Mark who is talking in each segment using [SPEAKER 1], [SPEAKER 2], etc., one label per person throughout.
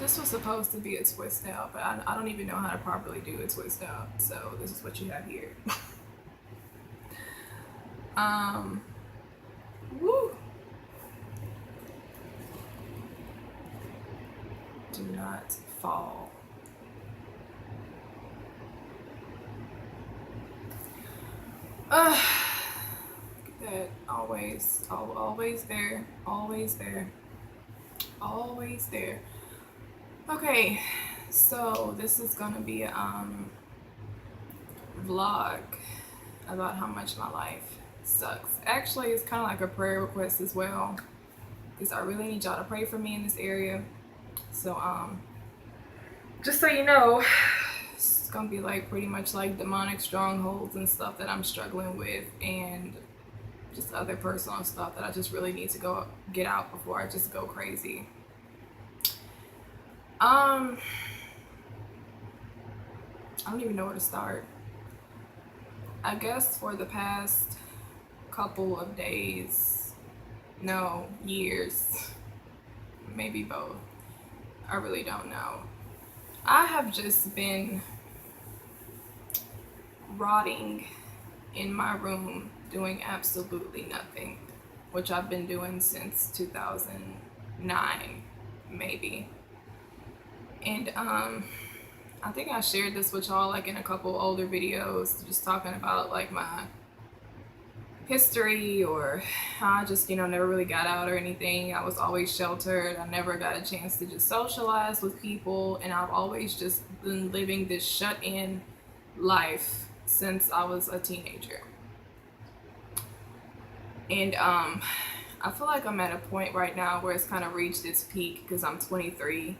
[SPEAKER 1] This was supposed to be a twist out, but I don't even know how to properly do a twist out. So this is what you have here. um, woo. Do not fall. Look at that. Always there, always there, always there. Okay, so this is gonna be a vlog about how much my life sucks. Actually, it's kind of like a prayer request as well, because I really need y'all to pray for me in this area. So just so you know, it's gonna be like pretty much like demonic strongholds and stuff that I'm struggling with, and just other personal stuff that I just really need to go get out before I just go crazy. I don't even know where to start. I guess for the past couple of days, no, years, maybe both, I really don't know. I have just been rotting in my room doing absolutely nothing, which I've been doing since 2009, maybe. And I think I shared this with y'all like in a couple older videos, just talking about like my history or how I just, never really got out or anything. I was always sheltered. I never got a chance to just socialize with people, and I've always just been living this shut-in life since I was a teenager. And I feel like I'm at a point right now where it's kind of reached its peak because I'm 23,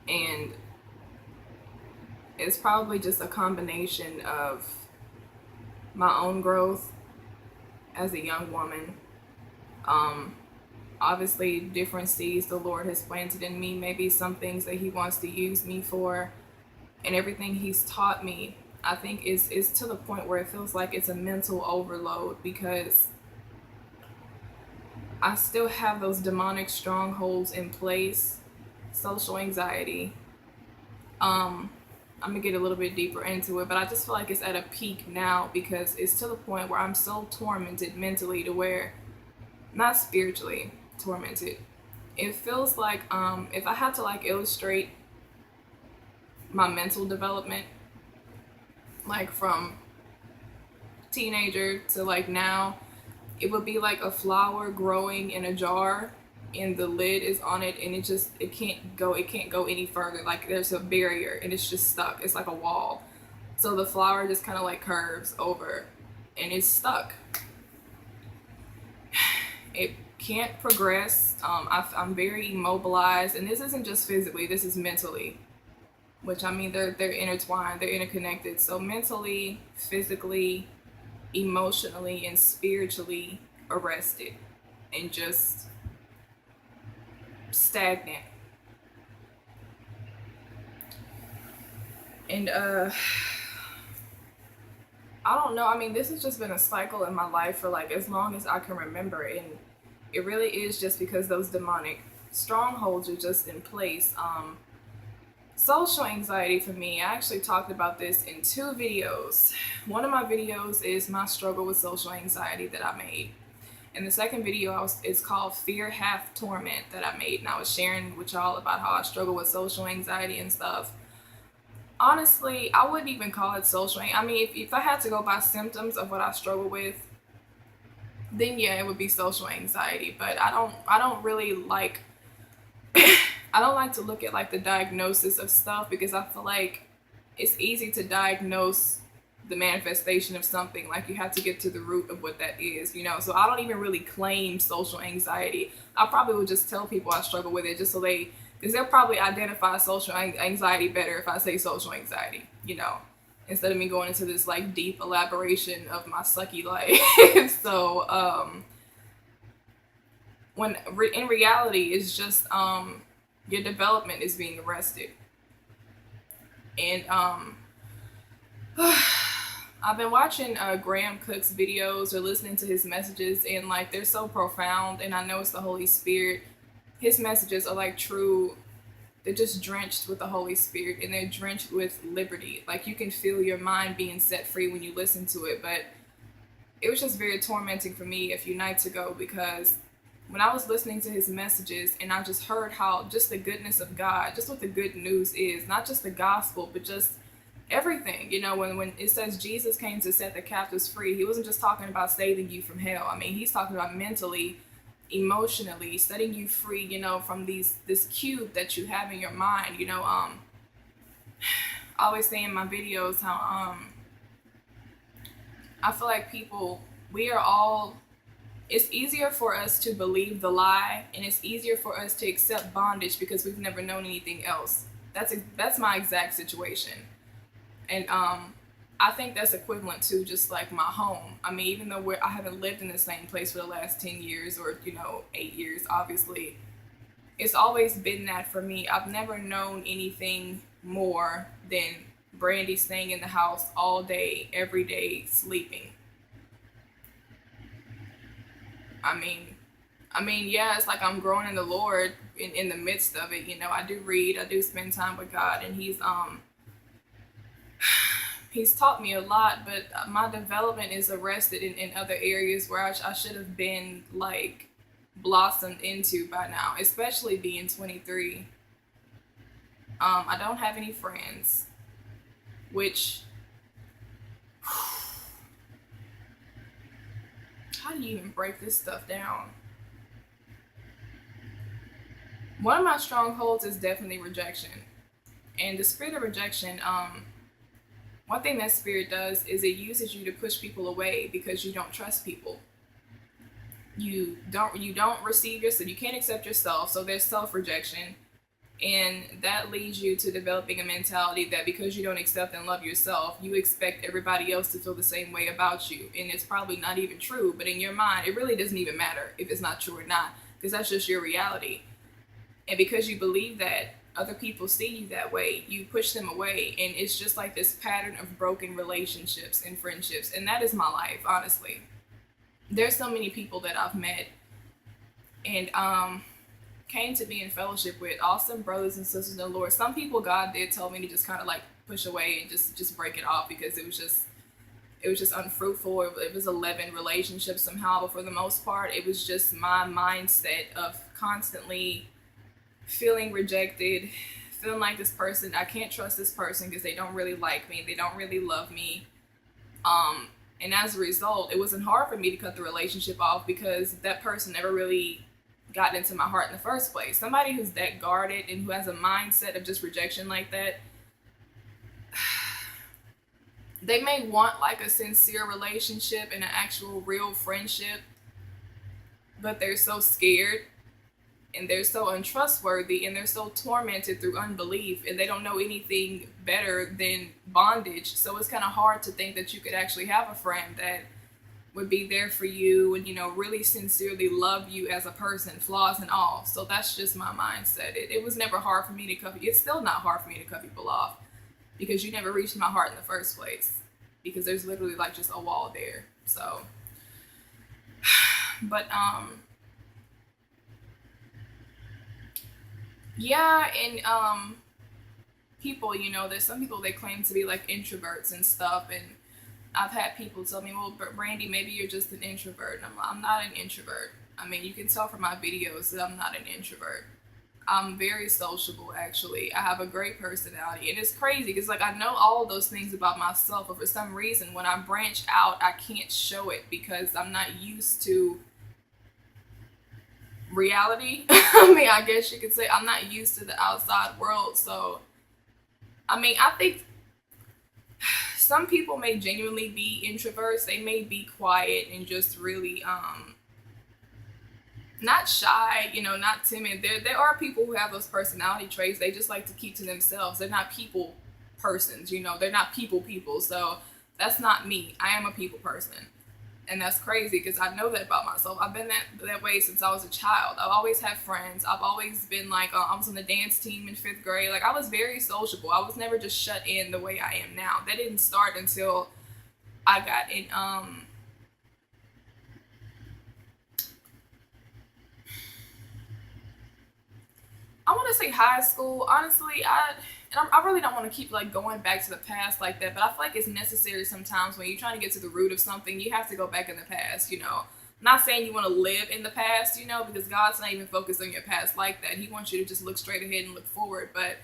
[SPEAKER 1] and it's probably just a combination of my own growth as a young woman. Obviously different seeds the Lord has planted in me, maybe some things that he wants to use me for, and everything he's taught me, I think is to the point where it feels like it's a mental overload, because I still have those demonic strongholds in place. Social anxiety. I'm gonna get a little bit deeper into it, but I just feel like it's at a peak now because it's to the point where I'm so tormented mentally, to where, not spiritually tormented. It feels like if I had to like illustrate my mental development, like from teenager to like now, it would be like a flower growing in a jar and the lid is on it, and it can't go any further. Like there's a barrier and it's just stuck. It's like a wall. So the flower just kind of like curves over and it's stuck. It can't progress. I'm very immobilized, and this isn't just physically, this is mentally, which I mean they're intertwined, they're interconnected. So mentally, physically, emotionally, and spiritually arrested and just stagnant. And I don't know, I mean, this has just been a cycle in my life for like as long as I can remember, and it really is just because those demonic strongholds are just in place. Social anxiety for me, I actually talked about this in 2 videos. One of my videos is my struggle with social anxiety that I made. And the second video is called Fear Hath Torment that I made, and I was sharing with y'all about how I struggle with social anxiety and stuff. Honestly, I wouldn't even call it social anxiety. I mean, if I had to go by symptoms of what I struggle with, then yeah, it would be social anxiety. But I don't really like I don't like to look at like the diagnosis of stuff, because I feel like it's easy to diagnose the manifestation of something. Like you have to get to the root of what that is, so I don't even really claim social anxiety. I probably would just tell people I struggle with it, just so because they'll probably identify social anxiety better if I say social anxiety, instead of me going into this like deep elaboration of my sucky life. So when in reality it's just your development is being arrested. And I've been watching Graham Cook's videos or listening to his messages, and like they're so profound, and I know it's the Holy Spirit. His messages are like true they're just drenched with the Holy Spirit, and they're drenched with liberty. Like, you can feel your mind being set free when you listen to it. But it was just very tormenting for me a few nights ago, because when I was listening to his messages and I just heard how just the goodness of God, just what the good news is, not just the gospel, but just everything. You know, when it says Jesus came to set the captives free, he wasn't just talking about saving you from hell. I mean, he's talking about mentally, emotionally, setting you free, you know, from this cube that you have in your mind. You know, I always say in my videos how I feel like people, we are all, it's easier for us to believe the lie, and it's easier for us to accept bondage because we've never known anything else. That's my exact situation. And I think that's equivalent to just like my home. I mean, even though I haven't lived in the same place for the last 10 years or, you know, 8 years, obviously, it's always been that for me. I've never known anything more than Brandi staying in the house all day, every day, sleeping. I mean, yeah, it's like I'm growing in the Lord in the midst of it. You know, I do read, I do spend time with God, and he's taught me a lot, but my development is arrested in other areas where I should have been like blossomed into by now, especially being 23. I don't have any friends, which, how do you even break this stuff down? One of my strongholds is definitely rejection. And the spirit of rejection, one thing that spirit does is it uses you to push people away because you don't trust people. You don't receive yourself. You can't accept yourself. So there's self-rejection. And that leads you to developing a mentality that because you don't accept and love yourself, you expect everybody else to feel the same way about you. And it's probably not even true. But in your mind, it really doesn't even matter if it's not true or not, because that's just your reality. And because you believe that other people see you that way, you push them away. And it's just like this pattern of broken relationships and friendships. And that is my life, honestly. There's so many people that I've met and came to be in fellowship with, awesome brothers and sisters in the Lord. Some people God did tell me to just kind of like push away and just break it off, because it was just unfruitful. It was a leavened relationship somehow, but for the most part, it was just my mindset of constantly feeling rejected, feeling like this person, I can't trust this person because they don't really like me, they don't really love me. And as a result, it wasn't hard for me to cut the relationship off because that person never really got into my heart in the first place. Somebody who's that guarded and who has a mindset of just rejection like that, they may want like a sincere relationship and an actual real friendship, but they're so scared and they're so untrustworthy and they're so tormented through unbelief, and they don't know anything better than bondage. So it's kind of hard to think that you could actually have a friend that would be there for you and, you know, really sincerely love you as a person, flaws and all. So that's just my mindset. It was never hard for me to cut, it's still not hard for me to cut people off, because you never reached my heart in the first place, because there's literally like just a wall there. So, but yeah, and people, you know, there's some people, they claim to be like introverts and stuff, and I've had people tell me, well, Brandi, maybe you're just an introvert. And I'm not an introvert. I mean, you can tell from my videos that I'm not an introvert. I'm very sociable, actually. I have a great personality. And it's crazy because, like, I know all of those things about myself, but for some reason, when I branch out, I can't show it because I'm not used to reality. I mean, I guess you could say I'm not used to the outside world. So, I mean, I think some people may genuinely be introverts. They may be quiet and just really not shy, you know, not timid. There are people who have those personality traits. They just like to keep to themselves. They're not people persons, you know. They're not people. So that's not me. I am a people person. And that's crazy because I know that about myself. I've been that way since I was a child. I've always had friends. I've always been like, I was on the dance team in 5th grade. Like, I was very sociable. I was never just shut in the way I am now. That didn't start until I got in, I want to say high school. Honestly, I really don't want to keep like going back to the past like that, but I feel like it's necessary sometimes when you're trying to get to the root of something. You have to go back in the past. I'm not saying you want to live in the past, because God's not even focused on your past like that. He wants you to just look straight ahead and look forward, but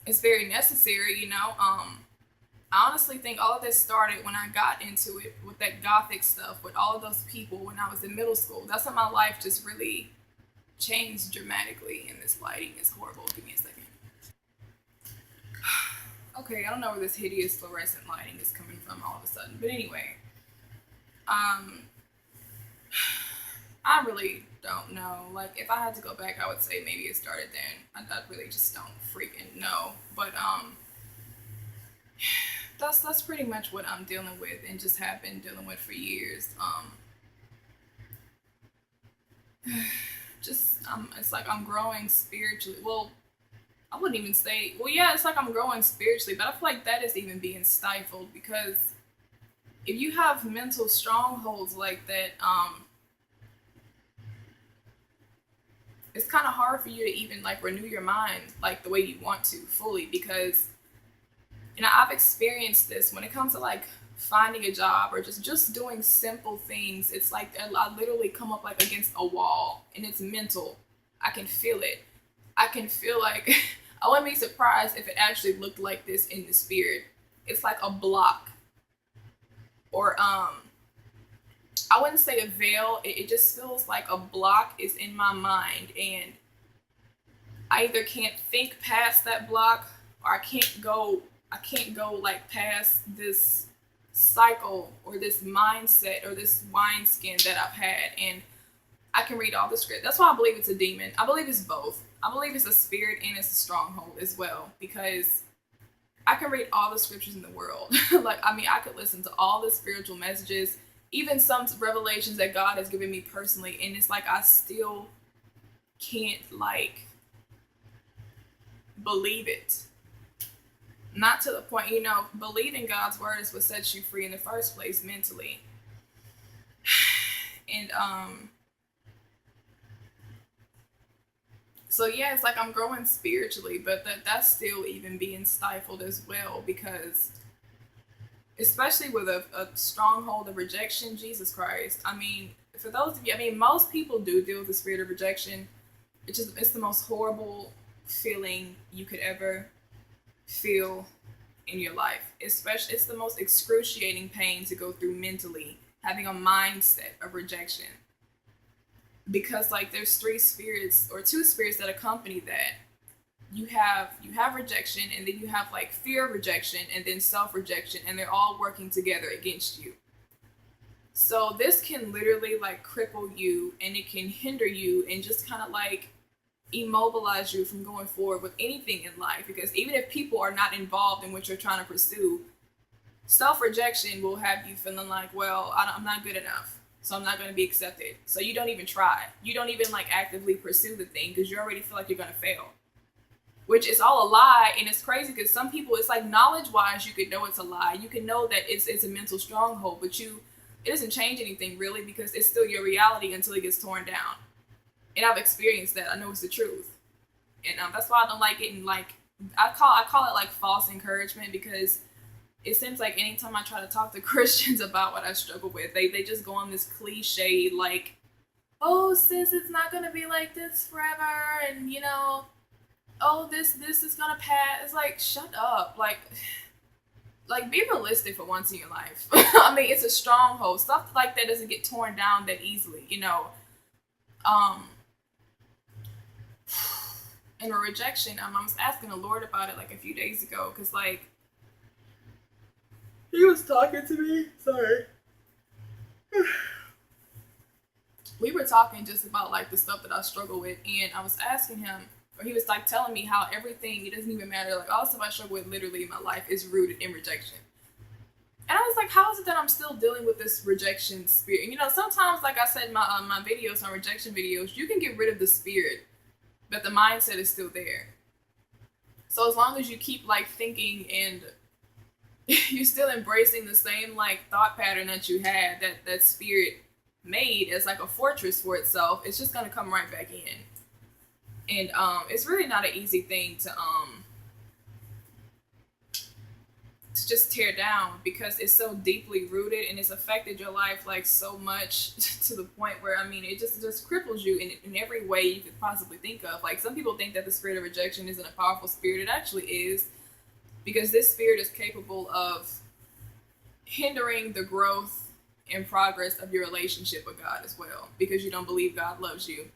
[SPEAKER 1] it's very necessary. I honestly think all of this started when I got into it with that gothic stuff, with all of those people when I was in middle school. That's when my life just really changed dramatically, and this lighting is horrible. Give me a second. Okay, I don't know where this hideous fluorescent lighting is coming from all of a sudden. But anyway, I really don't know. Like, if I had to go back, I would say maybe it started then. I really just don't freaking know. But that's pretty much what I'm dealing with and just have been dealing with for years. It's like I'm growing spiritually. Well, I wouldn't even say, well, yeah, it's like I'm growing spiritually, but I feel like that is even being stifled because if you have mental strongholds like that, it's kind of hard for you to even like renew your mind like the way you want to fully because, I've experienced this when it comes to like finding a job or just doing simple things. It's like I literally come up like against a wall and it's mental. I can feel it. I can feel like I wouldn't be surprised if it actually looked like this in the spirit. It's like a block or I wouldn't say a veil. It just feels like a block is in my mind and I either can't think past that block or I can't go like past this cycle or this mindset or this wineskin that I've had, and I can read all the script. That's why I believe it's a demon. I believe it's both. I believe it's a spirit and it's a stronghold as well because I can read all the scriptures in the world. I could listen to all the spiritual messages, even some revelations that God has given me personally, and it's like I still can't like believe it. Not to the point, believing God's word is what sets you free in the first place mentally. And so yeah, it's like I'm growing spiritually, but that's still even being stifled as well because especially with a stronghold of rejection, Jesus Christ. For those of you, most people do deal with the spirit of rejection. It's the most horrible feeling you could ever feel in your life. Especially, it's the most excruciating pain to go through mentally, having a mindset of rejection. Because like there's three spirits or two spirits that accompany that. You have rejection, and then you have like fear of rejection, and then self-rejection, and they're all working together against you. So this can literally like cripple you, and it can hinder you and just kind of like immobilize you from going forward with anything in life, because even if people are not involved in what you're trying to pursue, self-rejection will have you feeling like, well, I'm not good enough, so I'm not going to be accepted. So you don't even try. You don't even like actively pursue the thing because you already feel like you're going to fail, which is all a lie. And it's crazy because some people, it's like knowledge-wise, you could know it's a lie. You can know that it's a mental stronghold, but it doesn't change anything really because it's still your reality until it gets torn down. And I've experienced that. I know it's the truth. And that's why I don't like getting like, I call it like false encouragement, because it seems like anytime I try to talk to Christians about what I struggle with, they just go on this cliche like, oh sis, it's not going to be like this forever. And oh, this is going to pass. It's like, shut up. Like be realistic for once in your life. It's a stronghold. Stuff like that doesn't get torn down that easily, And a rejection, I was asking the Lord about it like a few days ago, because like he was talking to me. Sorry. We were talking just about like the stuff that I struggle with, and I was asking him, or he was like telling me how everything, it doesn't even matter, like all the stuff I struggle with literally in my life is rooted in rejection. And I was like, how is it that I'm still dealing with this rejection spirit? Sometimes, like I said in my videos, on rejection videos, you can get rid of the spirit, but the mindset is still there. So as long as you keep like thinking and you're still embracing the same like thought pattern that you had, that spirit made as like a fortress for itself, it's just going to come right back in. And it's really not an easy thing to just tear down, because it's so deeply rooted and it's affected your life like so much to the point where, I mean, it just cripples you in every way you could possibly think of. Like, some people think that the spirit of rejection isn't a powerful spirit. It actually is, because this spirit is capable of hindering the growth and progress of your relationship with God as well, because you don't believe God loves you.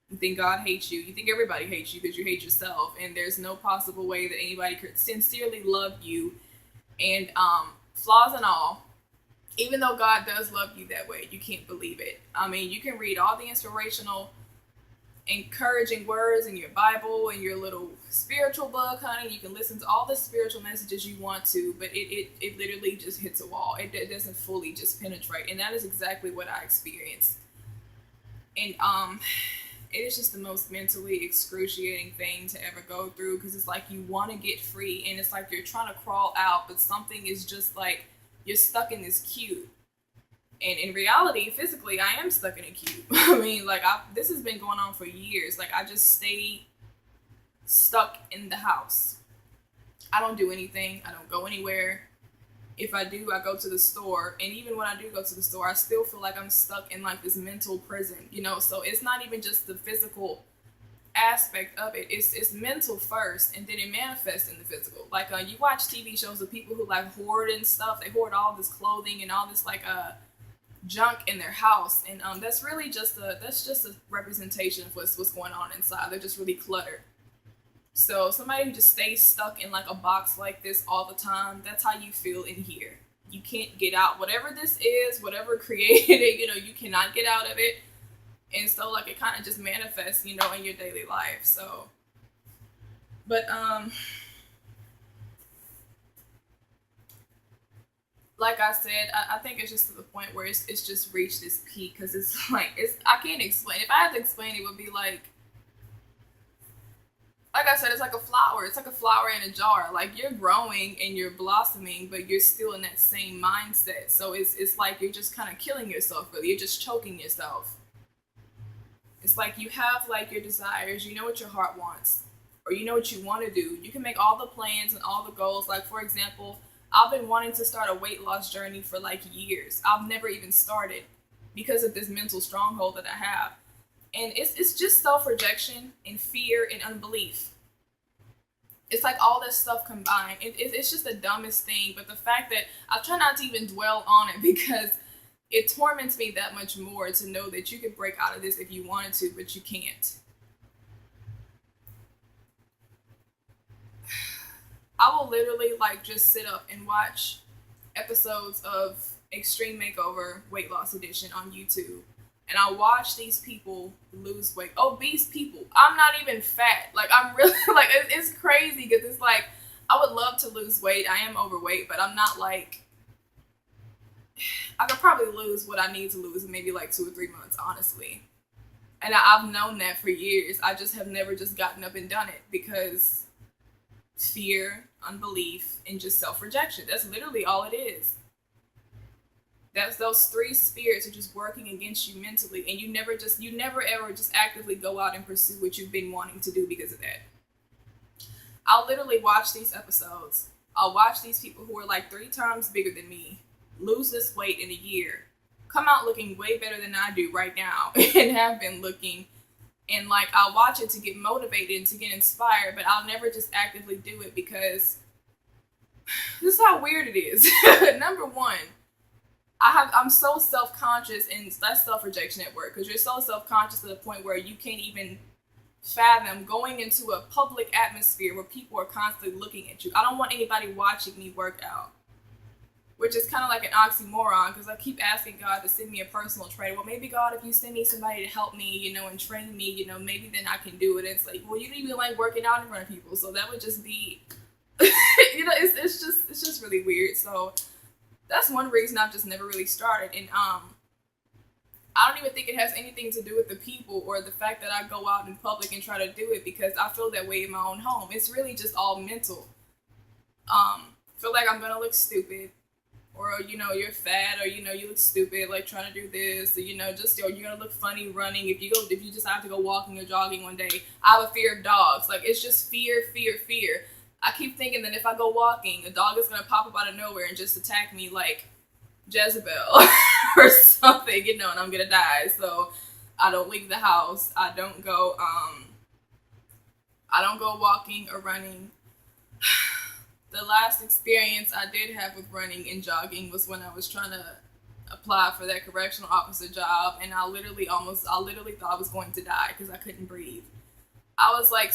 [SPEAKER 1] You think God hates you. You think everybody hates you because you hate yourself, and there's no possible way that anybody could sincerely love you, and flaws and all. Even though God does love you that way, you can't believe it. I mean, you can read all the inspirational, encouraging words in your Bible and your little spiritual book, honey. You can listen to all the spiritual messages you want to, but it literally just hits a wall. It doesn't fully just penetrate, and that is exactly what I experienced. And it is just the most mentally excruciating thing to ever go through, because it's like you want to get free, and it's like you're trying to crawl out, but something is just like you're stuck in this cube. And in reality, physically, I am stuck in a cube. I mean, like, this has been going on for years. Like, I just stay stuck in the house. I don't do anything. I don't go anywhere. If I do, I go to the store. And even when I do go to the store, I still feel like I'm stuck in like this mental prison, you know? So it's not even just the physical aspect of it. It's mental first, and then it manifests in the physical. Like, you watch TV shows of people who like hoard and stuff. They hoard all this clothing and all this like junk in their house, and that's really just a representation of what's going on inside. They're just really cluttered. So somebody who just stays stuck in like a box like this all the time, that's how you feel in here. You can't get out. Whatever this is, whatever created it, you know, you cannot get out of it. And so like it kind of just manifests, you know, in your daily life. So, but like I said, I think it's just to the point where it's just reached this peak, because it's like, I can't explain. If I had to explain, it would be like I said, it's like a flower. It's like a flower in a jar. Like, you're growing and you're blossoming, but you're still in that same mindset. So it's like you're just kind of killing yourself, really. You're just choking yourself. It's like you have like your desires, you know what your heart wants, or you know what you want to do. You can make all the plans and all the goals. Like, for example, I've been wanting to start a weight loss journey for like years. I've never even started because of this mental stronghold that I have. And it's just self-rejection and fear and unbelief. It's like all this stuff combined. It's just the dumbest thing. But the fact that I try not to even dwell on it, because it torments me that much more to know that you could break out of this if you wanted to, but you can't. I will literally like just sit up and watch episodes of Extreme Makeover Weight Loss Edition on YouTube. And I watch these people lose weight. Obese people. I'm not even fat. Like, I'm really, like, it's crazy, because it's like, I would love to lose weight. I am overweight, but I'm not like, I could probably lose what I need to lose in maybe like 2 or 3 months, honestly. And I've known that for years. I just have never just gotten up and done it, because fear, unbelief, and just self-rejection. That's literally all it is. That's those 3 spirits are just working against you mentally, and you never ever just actively go out and pursue what you've been wanting to do because of that. I'll literally watch these episodes. I'll watch these people who are like 3 times bigger than me lose this weight in a year, come out looking way better than I do right now, and have been looking. And like, I'll watch it to get motivated and to get inspired, but I'll never just actively do it, because this is how weird it is. Number one, I'm so self-conscious, and that's self-rejection at work, because you're so self-conscious to the point where you can't even fathom going into a public atmosphere where people are constantly looking at you. I don't want anybody watching me work out, which is kind of like an oxymoron, because I keep asking God to send me a personal trainer. Well, maybe God, if you send me somebody to help me, you know, and train me, you know, maybe then I can do it. And it's like, well, you don't even like working out in front of people, so that would just be, you know, it's just really weird. So that's one reason I've just never really started. And I don't even think it has anything to do with the people or the fact that I go out in public and try to do it, because I feel that way in my own home. It's really just all mental. Feel like I'm gonna look stupid, or you're fat, or you look stupid like trying to do this, or just you're gonna look funny running if you decide to go walking or jogging one day. I have a fear of dogs. Like, it's just fear, fear, fear. I keep thinking that if I go walking, a dog is gonna pop up out of nowhere and just attack me like Jezebel or something, and I'm gonna die. So I don't leave the house. I don't go walking or running. The last experience I did have with running and jogging was when I was trying to apply for that correctional officer job, and I literally thought I was going to die because I couldn't breathe. I was like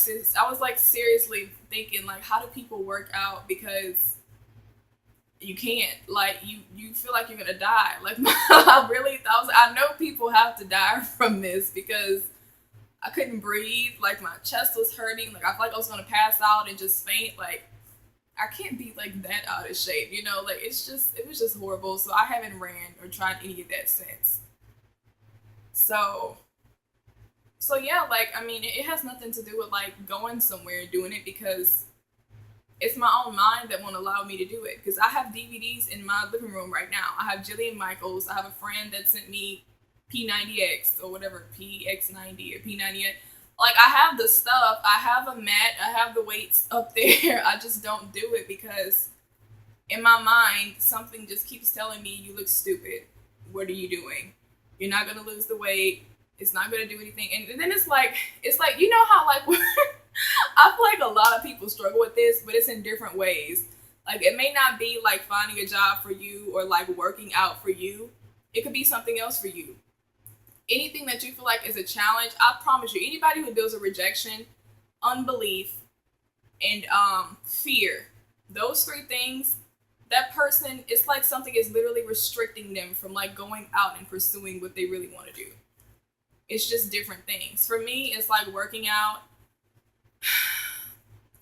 [SPEAKER 1] seriously thinking, like, how do people work out? Because you can't, like, you feel like you're gonna die. Like, I know people have to die from this because I couldn't breathe. Like, my chest was hurting. Like, I felt like I was gonna pass out and just faint. Like, I can't be like that out of shape, like, it was just horrible. So I haven't ran or tried any of that since. So yeah, like, I mean, it has nothing to do with like going somewhere and doing it, because it's my own mind that won't allow me to do it. Because I have DVDs in my living room right now. I have Jillian Michaels. I have a friend that sent me P90X or whatever, PX90 or P98. Like, I have the stuff, I have a mat, I have the weights up there. I just don't do it because in my mind, something just keeps telling me, you look stupid. What are you doing? You're not going to lose the weight. It's not going to do anything. And then it's like, how, like, I feel like a lot of people struggle with this, but it's in different ways. Like, it may not be like finding a job for you or like working out for you. It could be something else for you. Anything that you feel like is a challenge, I promise you, anybody who deals with rejection, unbelief, and fear, those three things, that person, it's like something is literally restricting them from like going out and pursuing what they really want to do. It's just different things. For me, it's like working out,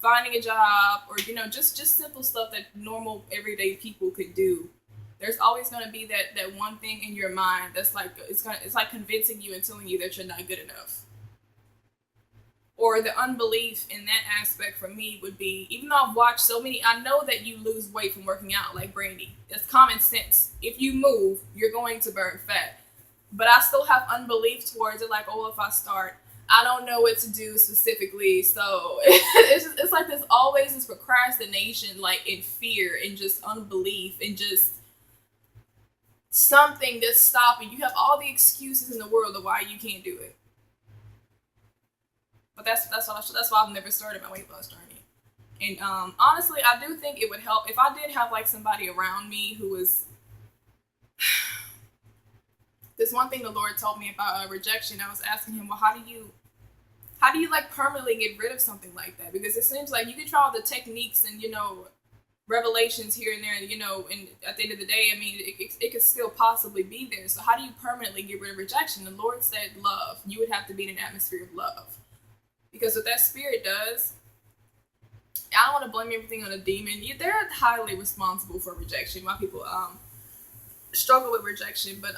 [SPEAKER 1] finding a job, or just simple stuff that normal everyday people could do. There's always going to be that one thing in your mind that's like, it's like convincing you and telling you that you're not good enough. Or the unbelief in that aspect for me would be, even though I've watched so many, I know that you lose weight from working out, like Brandi. That's common sense. If you move, you're going to burn fat. But I still have unbelief towards it, like, oh, if I start, I don't know what to do specifically. So it's like there's always this procrastination, like, in fear and just unbelief and just something that's stopping. You have all the excuses in the world of why you can't do it. But that's why I've never started my weight loss journey. And honestly, I do think it would help if I did have like somebody around me who was. This one thing the Lord told me about rejection. I was asking him, well, how do you like permanently get rid of something like that? Because it seems like you can try all the techniques and revelations here and there, and at the end of the day, I mean, it could still possibly be there. So how do you permanently get rid of rejection? The Lord said love. You would have to be in an atmosphere of love. Because what that spirit does, I don't want to blame everything on a demon. They're highly responsible for rejection. Why people struggle with rejection. But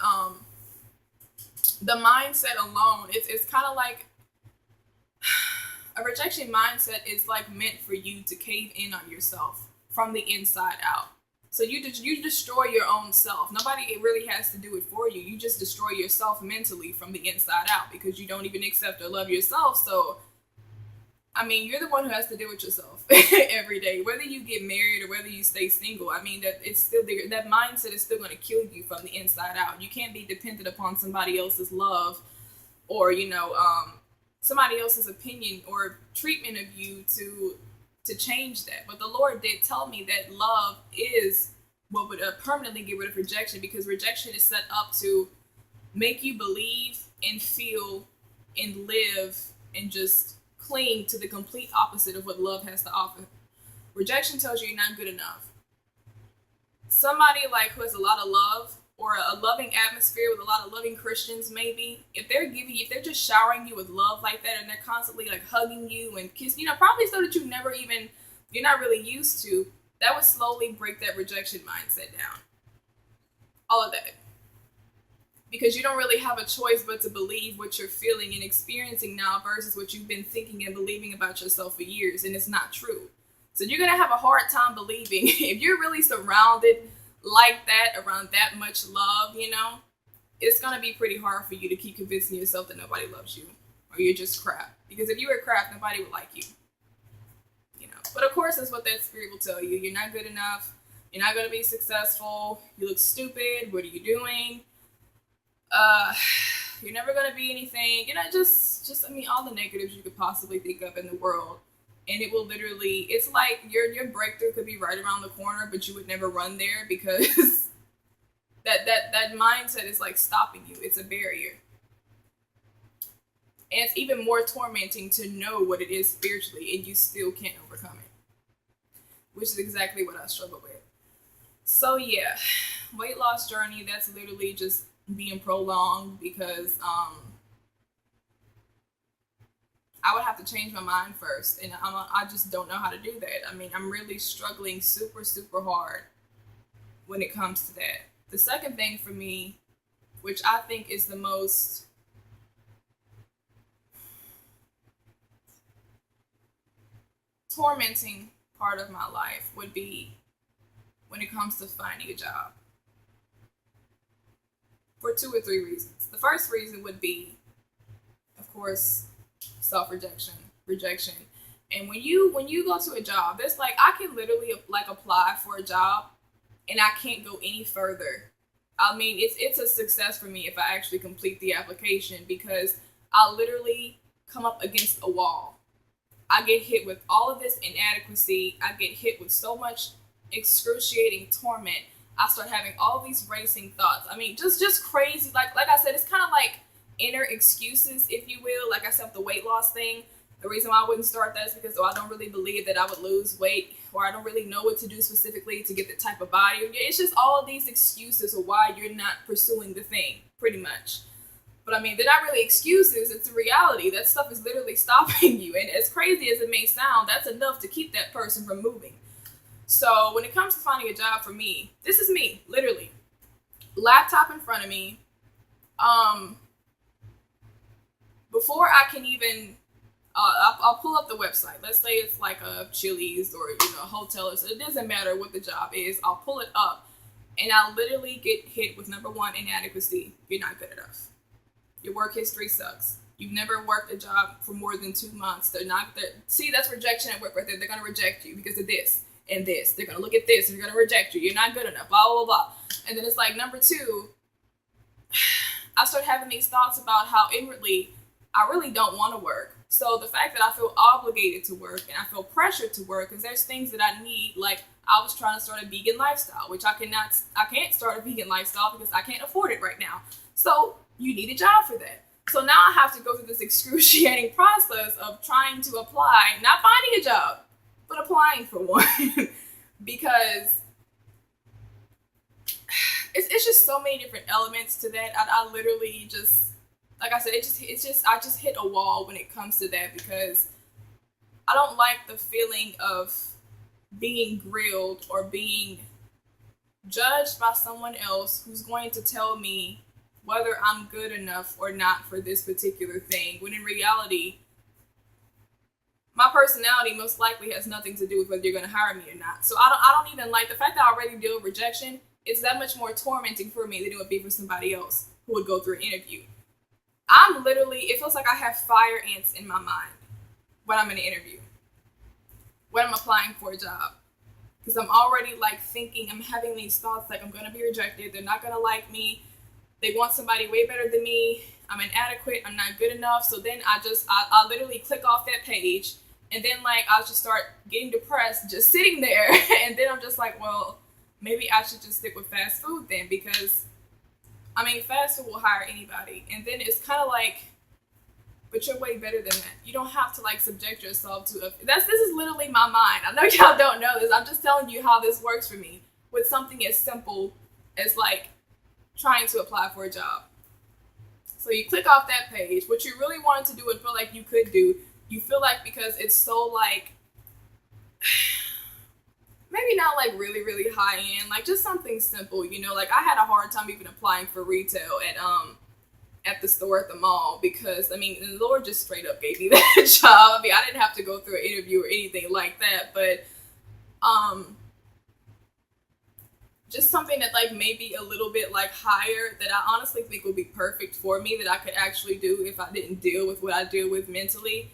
[SPEAKER 1] the mindset alone, it's kind of like a rejection mindset is like meant for you to cave in on yourself from the inside out. So you destroy your own self. Nobody really has to do it for you. You just destroy yourself mentally from the inside out because you don't even accept or love yourself. So, I mean, you're the one who has to deal with yourself every day. Whether you get married or whether you stay single, I mean, that it's still there. That mindset is still going to kill you from the inside out. You can't be dependent upon somebody else's love or, somebody else's opinion or treatment of you to change that. But the Lord did tell me that love is what would permanently get rid of rejection, because rejection is set up to make you believe and feel and live and just cling to the complete opposite of what love has to offer. Rejection tells you you're not good enough. Somebody like who has a lot of love or a loving atmosphere with a lot of loving Christians, maybe, if they're just showering you with love like that and they're constantly like hugging you and kissing, probably so that you're not really used to, that would slowly break that rejection mindset down. All of that. Because you don't really have a choice but to believe what you're feeling and experiencing now versus what you've been thinking and believing about yourself for years, and it's not true. So you're going to have a hard time believing if you're really surrounded like that, around that much love, it's going to be pretty hard for you to keep convincing yourself that nobody loves you or you're just crap. Because if you were crap, nobody would like you. But of course, that's what that spirit will tell you. You're not good enough. You're not going to be successful. You look stupid. What are you doing? You're never going to be anything. All the negatives you could possibly think of in the world. And it will literally, it's like your breakthrough could be right around the corner, but you would never run there because that mindset is like stopping you. It's a barrier. And it's even more tormenting to know what it is spiritually and you still can't overcome it. Which is exactly what I struggle with. So yeah, weight loss journey, that's literally just being prolonged because I would have to change my mind first. And I just don't know how to do that. I mean, I'm really struggling super, super hard when it comes to that. The second thing for me, which I think is the most tormenting part of my life, would be when it comes to finding a job. For 2 or 3 reasons. The first reason would be, of course, self-rejection, rejection. And when you go to a job, there's like, I can literally like apply for a job and I can't go any further. I mean, it's a success for me if I actually complete the application because I'll literally come up against a wall. I get hit with all of this inadequacy. I get hit with so much excruciating torment. I start having all these racing thoughts. I mean, just crazy. Like I said, it's kind of like inner excuses, if you will. Like I said, the weight loss thing. The reason why I wouldn't start that is because I don't really believe that I would lose weight, or I don't really know what to do specifically to get the type of body. It's just all of these excuses of why you're not pursuing the thing, pretty much. But I mean, they're not really excuses. It's a reality. That stuff is literally stopping you. And as crazy as it may sound, that's enough to keep that person from moving. So when it comes to finding a job for me, this is me, literally. Laptop in front of me. Before I can even, I'll pull up the website. Let's say it's like a Chili's or a hotel. So it doesn't matter what the job is. I'll pull it up and I'll literally get hit with number one, inadequacy. You're not good enough. Your work history sucks. You've never worked a job for more than 2 months. See, that's rejection at work right there. They're going to reject you because of this and this. They're going to look at this and they're going to reject you. You're not good enough, blah, blah, blah. And then it's like, number 2, I start having these thoughts about how inwardly I really don't want to work. So the fact that I feel obligated to work and I feel pressured to work because there's things that I need, like I was trying to start a vegan lifestyle, which I can't start a vegan lifestyle because I can't afford it right now. So you need a job for that. So now I have to go through this excruciating process of trying to apply, not finding a job, but applying for one because it's just so many different elements to that. I literally just, like I said, I just hit a wall when it comes to that because I don't like the feeling of being grilled or being judged by someone else who's going to tell me whether I'm good enough or not for this particular thing, when in reality, my personality most likely has nothing to do with whether you're going to hire me or not. So I don't even like the fact that I already deal with rejection. It's that much more tormenting for me than it would be for somebody else who would go through an interview. It feels like I have fire ants in my mind when I'm in an interview, when I'm applying for a job. Because I'm already like thinking, I'm having these thoughts like I'm going to be rejected. They're not going to like me. They want somebody way better than me. I'm inadequate. I'm not good enough. So then I literally click off that page. And then like I'll just start getting depressed just sitting there. And then I'm just like, well, maybe I should just stick with fast food then, because I mean, fast food will hire anybody. And then it's kind of like, but you're way better than that. You don't have to like subject yourself to this is literally my mind. I know y'all don't know this. I'm just telling you how this works for me with something as simple as like trying to apply for a job. So you click off that page, what you really wanted to do and feel like you could do, you feel like because it's so like, maybe not like really, really high end, like just something simple, like I had a hard time even applying for retail at the store at the mall because, I mean, the Lord just straight up gave me that job. I mean, I didn't have to go through an interview or anything like that, but just something that like maybe a little bit like higher that I honestly think would be perfect for me, that I could actually do if I didn't deal with what I deal with mentally.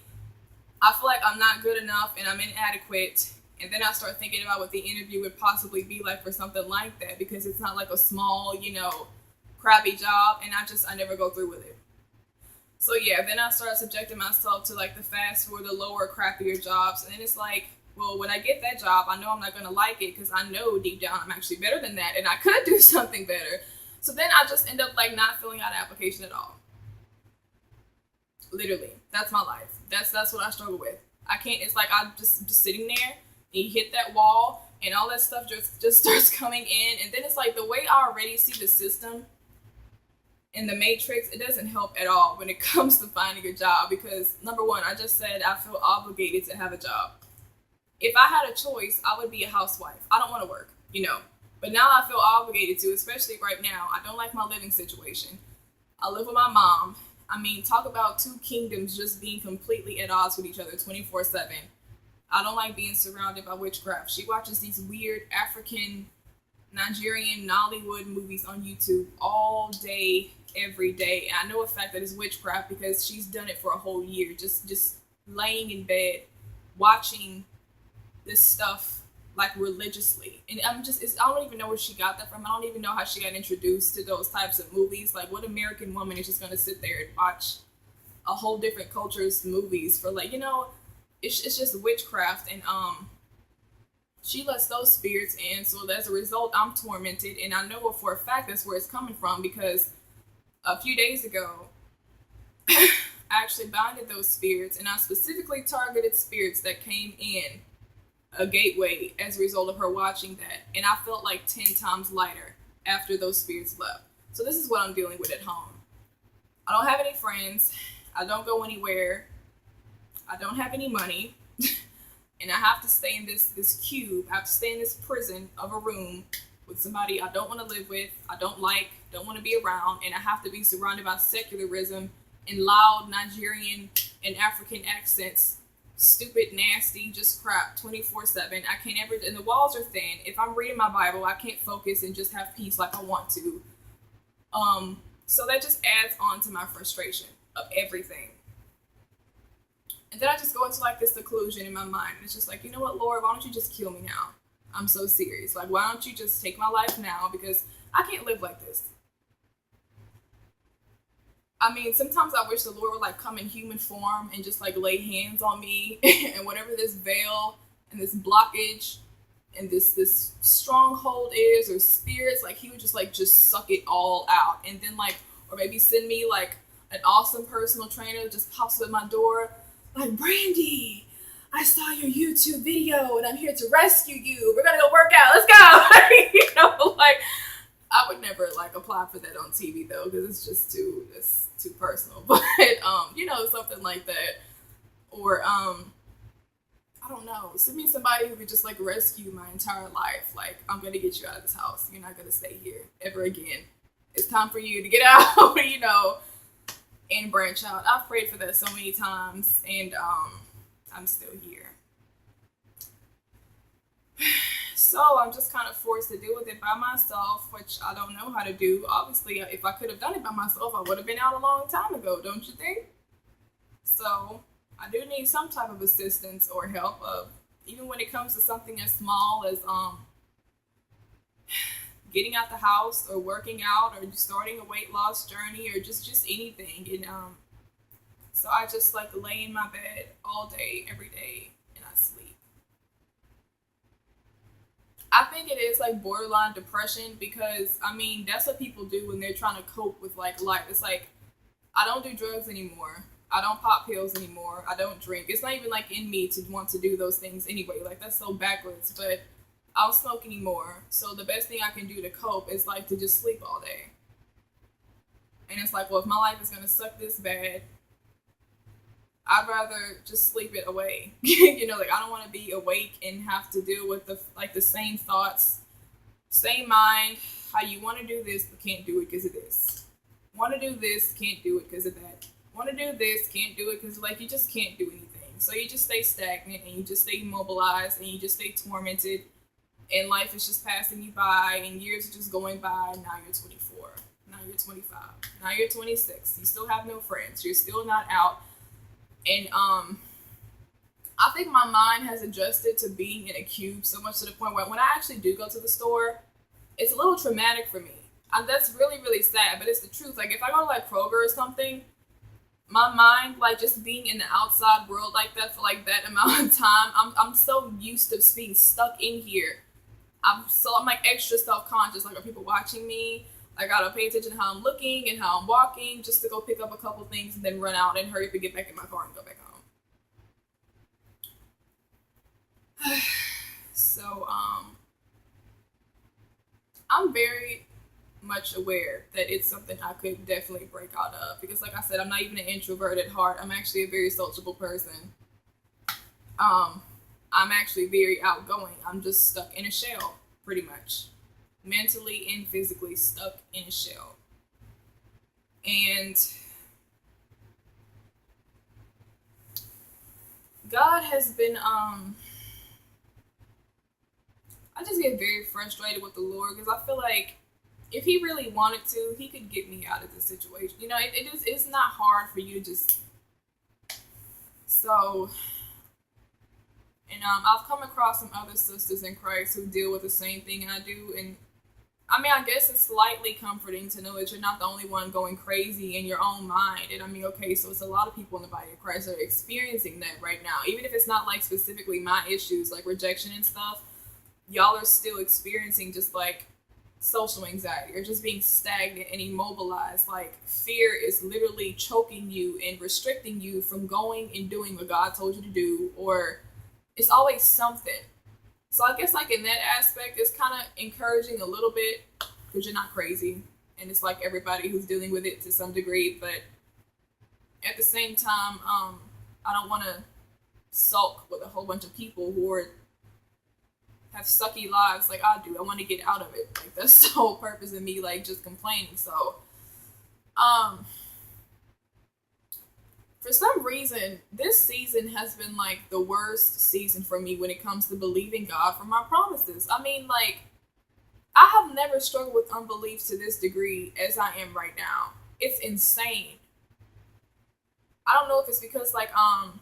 [SPEAKER 1] I feel like I'm not good enough and I'm inadequate. And then I start thinking about what the interview would possibly be like for something like that, because it's not like a small, crappy job, and I never go through with it. So yeah, then I start subjecting myself to like the fast or the lower, crappier jobs, and then it's like, well, when I get that job, I know I'm not gonna like it because I know deep down I'm actually better than that, and I could do something better. So then I just end up like not filling out an application at all. Literally, that's my life. That's what I struggle with. I can't. It's like I'm just sitting there, and you hit that wall, and all that stuff just starts coming in, and then it's like the way I already see the system in the matrix, it doesn't help at all when it comes to finding a job, because number one, I just said I feel obligated to have a job. If I had a choice, I would be a housewife. I don't want to work. But now I feel obligated to, especially right now. I don't like my living situation. I live with my mom. I mean, talk about two kingdoms just being completely at odds with each other 24/7. I don't like being surrounded by witchcraft. She watches these weird African, Nigerian, Nollywood movies on YouTube all day, every day. And I know a fact that it's witchcraft because she's done it for a whole year. Just laying in bed, watching this stuff like religiously. And I don't even know where she got that from. I don't even know how she got introduced to those types of movies. Like, what American woman is just going to sit there and watch a whole different culture's movies for like, it's just witchcraft. And she lets those spirits in, so as a result I'm tormented, and I know for a fact that's where it's coming from, because a few days ago I actually binded those spirits, and I specifically targeted spirits that came in a gateway as a result of her watching that, and I felt like 10 times lighter after those spirits left. So this is what I'm dealing with at home. I don't have any friends, I don't go anywhere, I don't have any money, and I have to stay in this cube. I have to stay in this prison of a room with somebody I don't want to live with, I don't want to be around, and I have to be surrounded by secularism and loud Nigerian and African accents, stupid, nasty, just crap 24/7. I can't ever, and the walls are thin. If I'm reading my Bible, I can't focus and just have peace like I want to. So that just adds on to my frustration of everything. And then I just go into like this seclusion in my mind. It's just like, you know what, Lord, why don't you just kill me now? I'm so serious. Like, why don't you just take my life now? Because I can't live like this. I mean, sometimes I wish the Lord would like come in human form and just like lay hands on me and whatever this veil and this blockage and this stronghold is, or spirits, like he would just suck it all out. And then like, or maybe send me like an awesome personal trainer that just pops up at my door like, Brandi, I saw your YouTube video and I'm here to rescue you. We're gonna go work out. Let's go. Like I would never like apply for that on TV though, because it's too personal. But something like that, or I don't know, send me somebody who could just like rescue my entire life. Like, I'm gonna get you out of this house. You're not gonna stay here ever again. It's time for you to get out. And branch out. I've prayed for that so many times, and I'm still here. So I'm just kind of forced to deal with it by myself, which I don't know how to do. Obviously, if I could have done it by myself, I would have been out a long time ago, don't you think? So I do need some type of assistance or help, even when it comes to something as small as getting out the house, or working out, or starting a weight loss journey, or just anything. And so I just like lay in my bed all day, every day, and I sleep. I think it is like borderline depression, because I mean that's what people do when they're trying to cope with like life. It's like, I don't do drugs anymore, I don't pop pills anymore, I don't drink. It's not even like in me to want to do those things anyway. Like, that's so backwards. But I don't smoke anymore, so the best thing I can do to cope is like to just sleep all day. And it's like, well, if my life is gonna suck this bad, I'd rather just sleep it away. Like, I don't want to be awake and have to deal with the same thoughts, same mind. How you want to do this but can't do it because of this. Want to do this, can't do it because of that. Want to do this, can't do it because like you just can't do anything. So you just stay stagnant, and you just stay immobilized, and you just stay tormented. and life is just passing you by, and years are just going by. Now you're 24. Now you're 25. Now you're 26. You still have no friends. You're still not out. And I think my mind has adjusted to being in a cube so much to the point where when I actually do go to the store, it's a little traumatic for me. And that's really, really sad, but it's the truth. Like, if I go to, like, Kroger or something, my mind, like, just being in the outside world like that for, like, that amount of time, I'm so used to being stuck in here. I'm like, extra self-conscious. Like, are people watching me? I gotta pay attention to how I'm looking and how I'm walking just to go pick up a couple things and then run out and hurry up and get back in my car and go back home. So, I'm very much aware that it's something I could definitely break out of, because like I said, I'm not even an introvert at heart. I'm actually a very sociable person. I'm actually very outgoing. I'm just stuck in a shell, pretty much. Mentally and physically stuck in a shell. And God has been, I just get very frustrated with the Lord, because I feel like if he really wanted to, he could get me out of this situation. You know, it's not hard for you to just, so, and I've come across some other sisters in Christ who deal with the same thing I do, and I mean, I guess it's slightly comforting to know that you're not the only one going crazy in your own mind. And I mean, okay, so it's a lot of people in the body of Christ that are experiencing that right now. Even if it's not like specifically my issues, like rejection and stuff, y'all are still experiencing just like social anxiety or just being stagnant and immobilized. Like, fear is literally choking you and restricting you from going and doing what God told you to do, or it's always something. So I guess like in that aspect, it's kind of encouraging a little bit because you're not crazy. And it's like everybody who's dealing with it to some degree. But at the same time, I don't want to sulk with a whole bunch of people who have sucky lives like I do. I want to get out of it. Like, that's the whole purpose of me, like, just complaining. So, for some reason, this season has been, like, the worst season for me when it comes to believing God for my promises. I mean, like, I have never struggled with unbelief to this degree as I am right now. It's insane. I don't know if it's because, like, I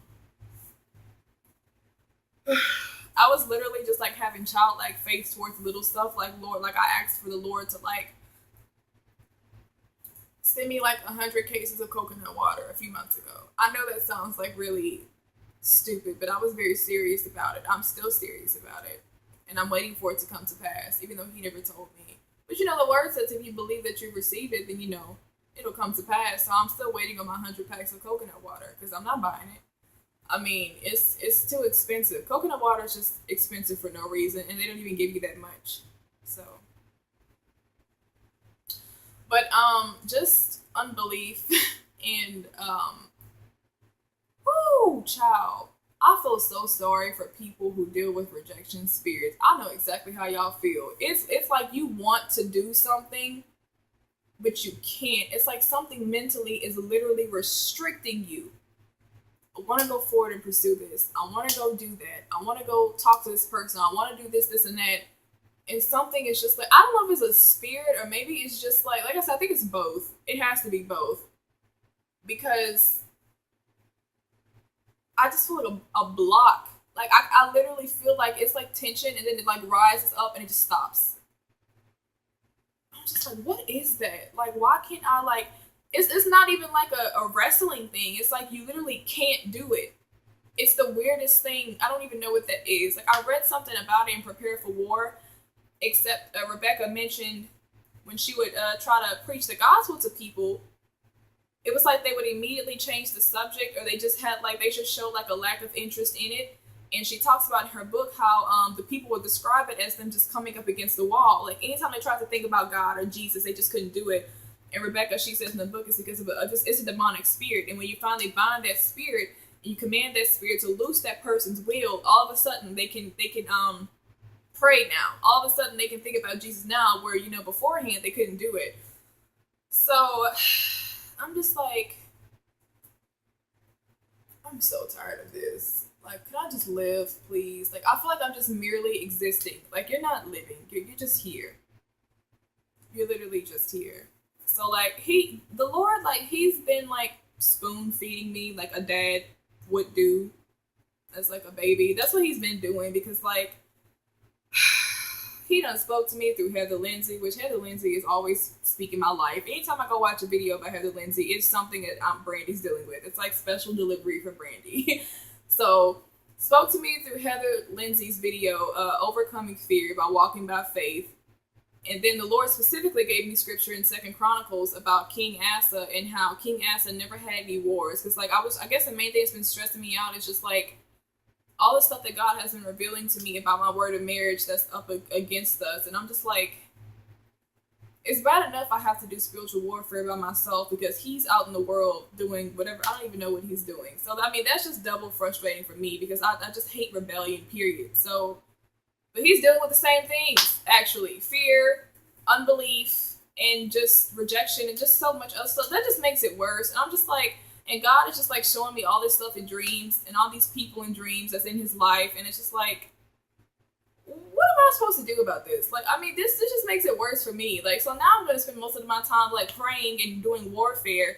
[SPEAKER 1] was literally just, like, having childlike faith towards little stuff. Like, Lord, like, I asked for the Lord to, like, send me like 100 cases of coconut water a few months ago. I know that sounds like really stupid, but I was very serious about it. I'm still serious about it. And I'm waiting for it to come to pass, even though he never told me. But you know, the word says if you believe that you received it, then you know, it'll come to pass. So I'm still waiting on my 100 packs of coconut water because I'm not buying it. I mean, it's too expensive. Coconut water is just expensive for no reason, and they don't even give you that much. So, but just unbelief and whoo, child. I feel so sorry for people who deal with rejection spirits. I know exactly how y'all feel. It's like you want to do something, but you can't. It's like something mentally is literally restricting you. I want to go forward and pursue this. I want to go do that. I want to go talk to this person. I want to do this, this, and that. And something is just like, I don't know if it's a spirit or maybe it's just like I said, I think it's both. It has to be both. Because I just feel like a block. Like, I literally feel like it's like tension and then it like rises up and it just stops. I'm just like, what is that? Like, why can't I like, it's not even like a wrestling thing. It's like you literally can't do it. It's the weirdest thing. I don't even know what that is. Like, I read something about it in Prepare for War, except Rebecca mentioned when she would try to preach the gospel to people, it was like they would immediately change the subject, or they just had like, they just show like a lack of interest in it. And she talks about in her book how the people would describe it as them just coming up against the wall. Like, anytime they tried to think about God or Jesus, they just couldn't do it. And Rebecca, she says in the book, it's because of it's a demonic spirit. And when you finally bind that spirit and you command that spirit to loose that person's will, all of a sudden they can pray now. All of a sudden they can think about Jesus now, where, you know, beforehand they couldn't do it. So I'm just like, I'm so tired of this. Like, could I just live, please? Like, I feel like I'm just merely existing. Like, you're not living. You're just here. You're literally just here. So, like, the Lord, like, he's been, like, spoon feeding me like a dad would do as, like, a baby. That's what he's been doing because, like, he done spoke to me through Heather Lindsay, which Heather Lindsay is always speaking my life. Anytime I go watch a video about Heather Lindsay, it's something that Brandy's dealing with. It's like special delivery for Brandi. So, spoke to me through Heather Lindsay's video, Overcoming Fear by Walking by Faith. And then the Lord specifically gave me scripture in Second Chronicles about King Asa and how King Asa never had any wars. Because, like, I guess the main thing that's been stressing me out is just, like, all the stuff that God has been revealing to me about my word of marriage that's up against us. And I'm just like, it's bad enough I have to do spiritual warfare by myself because he's out in the world doing whatever. I don't even know what he's doing. So, I mean, that's just double frustrating for me because I just hate rebellion, period. So, but he's dealing with the same things, actually. Fear, unbelief, and just rejection, and just so much other stuff. That just makes it worse. And I'm just like, and God is just like showing me all this stuff in dreams, and all these people in dreams that's in his life. And it's just like, what am I supposed to do about this? Like, I mean, this just makes it worse for me. Like, so now I'm going to spend most of my time, like, praying and doing warfare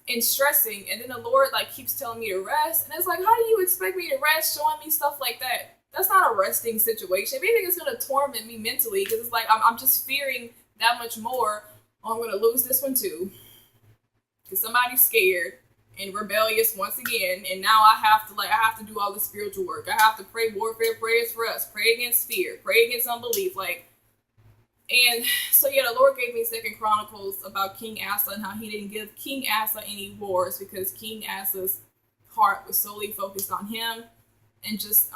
[SPEAKER 1] and stressing. And then the Lord, like, keeps telling me to rest. And it's like, how do you expect me to rest showing me stuff like that? That's not a resting situation. If anything, it's going to torment me mentally because it's like I'm just fearing that much more. Oh, I'm going to lose this one too because somebody's scared and rebellious once again. And now I have to do all the spiritual work. I have to pray warfare prayers for us. Pray against fear. Pray against unbelief. And so yeah, the Lord gave me Second Chronicles about King Asa and how he didn't give King Asa any wars because King Asa's heart was solely focused on him and just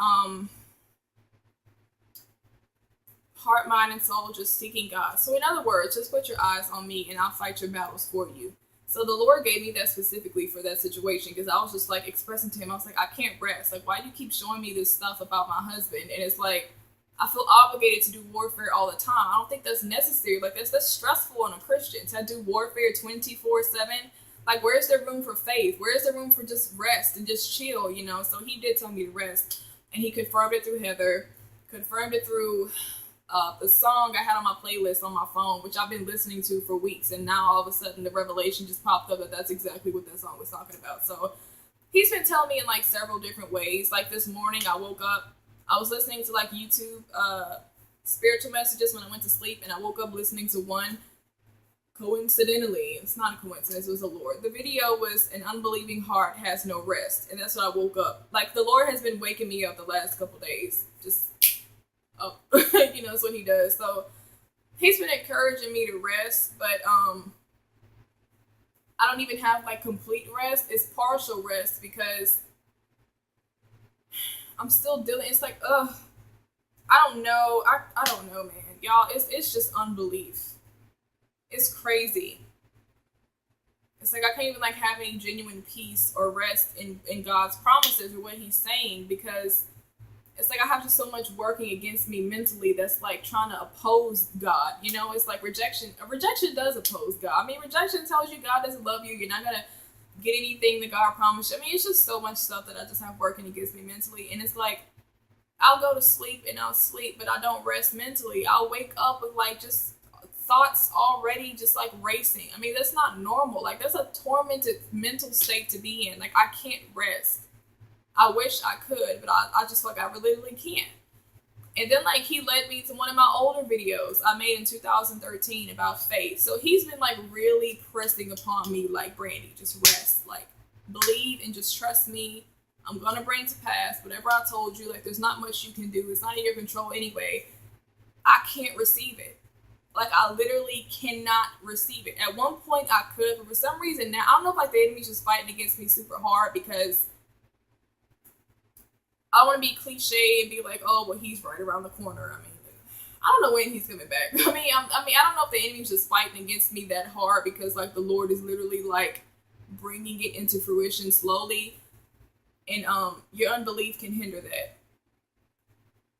[SPEAKER 1] heart, mind, and soul, just seeking God. So in other words, just put your eyes on me and I'll fight your battles for you. So the Lord gave me that specifically for that situation because I was just like expressing to him, I was like, I can't rest. Like, why do you keep showing me this stuff about my husband? And it's like, I feel obligated to do warfare all the time. I don't think that's necessary. Like, that's stressful on a Christian to do warfare 24/7. Like, where's there room for faith? Where's there room for just rest and just chill, you know? So he did tell me to rest. And he confirmed it through Heather, confirmed it through the song I had on my playlist on my phone, which I've been listening to for weeks, and now all of a sudden the revelation just popped up that that's exactly what that song was talking about. So he's been telling me in like several different ways. Like this morning I woke up, I was listening to like YouTube spiritual messages when I went to sleep, and I woke up listening to one. Coincidentally, it's not a coincidence, it was the Lord. The video was An Unbelieving Heart Has No Rest, and that's when I woke up. Like, the Lord has been waking me up the last couple days, just up. You know, that's what he does. So he's been encouraging me to rest, but I don't even have like complete rest. It's partial rest because I'm still dealing. It's like, I don't know. I don't know, man. Y'all, it's just unbelief. It's crazy. It's like I can't even like have any genuine peace or rest in God's promises or what he's saying, because it's like I have just so much working against me mentally that's like trying to oppose God. You know, it's like rejection. Rejection does oppose God. I mean, rejection tells you God doesn't love you. You're not going to get anything that God promised you. I mean, it's just so much stuff that I just have working against me mentally. And it's like, I'll go to sleep and I'll sleep, but I don't rest mentally. I'll wake up with like just thoughts already just like racing. I mean, that's not normal. Like, that's a tormented mental state to be in. Like, I can't rest. I wish I could, but I just like, I literally can't. And then like he led me to one of my older videos I made in 2013 about faith. So he's been like really pressing upon me like, Brandi, just rest, like believe and just trust me. I'm going to bring to pass whatever I told you. Like, there's not much you can do. It's not in your control anyway. I can't receive it. Like, I literally cannot receive it. At one point I could, but for some reason now, I don't know if like the enemy's just fighting against me super hard, because I want to be cliche and be like, oh, well, he's right around the corner. I mean, I don't know when he's coming back. I mean, I don't know if the enemy's just fighting against me that hard, because like the Lord is literally like bringing it into fruition slowly, and your unbelief can hinder that.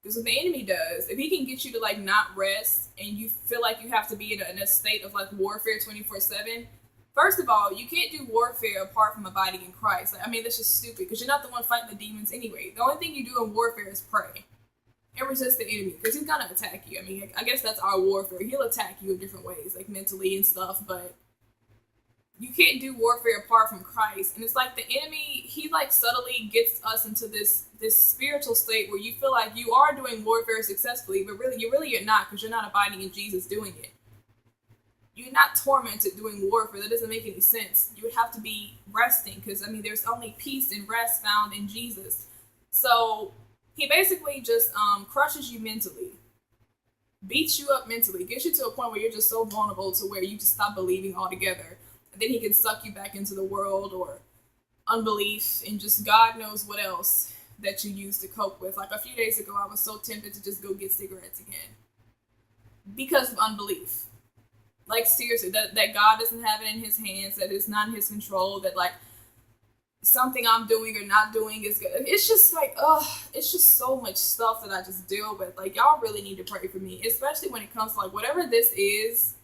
[SPEAKER 1] Because what the enemy does, if he can get you to like not rest, and you feel like you have to be in a state of like warfare 24/7, First of all, you can't do warfare apart from abiding in Christ. Like, I mean, that's just stupid because you're not the one fighting the demons anyway. The only thing you do in warfare is pray and resist the enemy because he's gonna attack you. I mean, I guess that's our warfare. He'll attack you in different ways, like mentally and stuff, but you can't do warfare apart from Christ. And it's like the enemy, he like subtly gets us into this spiritual state where you feel like you are doing warfare successfully, but really you're not, because you're not abiding in Jesus doing it. You're not tormented doing warfare. That doesn't make any sense. You would have to be resting, because I mean there's only peace and rest found in Jesus. So he basically just crushes you mentally, beats you up mentally, gets you to a point where you're just so vulnerable to where you just stop believing altogether. And then he can suck you back into the world or unbelief and just God knows what else that you use to cope with. Like a few days ago, I was so tempted to just go get cigarettes again because of unbelief. Like seriously, that God doesn't have it in his hands, that it's not in his control, that like something I'm doing or not doing is good. It's just like, it's just so much stuff that I just deal with. Like, y'all really need to pray for me, especially when it comes to like whatever this is.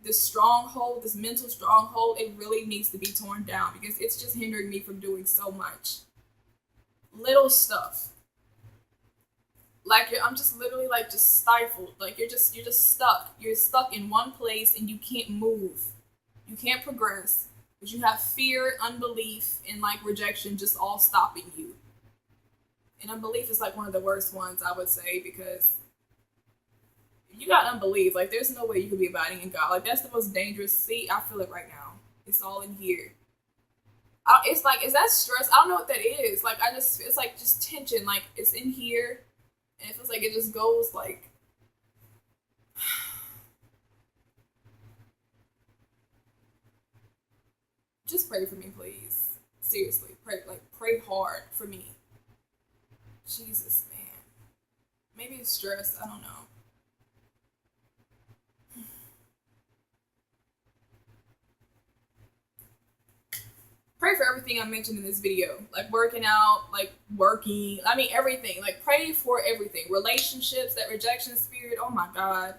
[SPEAKER 1] This stronghold, this mental stronghold, it really needs to be torn down because it's just hindering me from doing so much. Little stuff. Like I'm just literally like just stifled. Like you're just stuck. You're stuck in one place and you can't move. You can't progress because you have fear, unbelief, and like rejection just all stopping you. And unbelief is like one of the worst ones, I would say, because you got unbelief. Like, there's no way you could be abiding in God. Like, that's the most dangerous. See, I feel it right now. It's all in here. It's like, is that stress? I don't know what that is. Like, it's like just tension. Like, it's in here. And it feels like it just goes, like... Just pray for me, please. Seriously. Pray hard for me. Jesus, man. Maybe it's stress. I don't know. Pray for everything I mentioned in this video. Like working out, like working. I mean, everything. Like pray for everything. Relationships, that rejection spirit. Oh my God.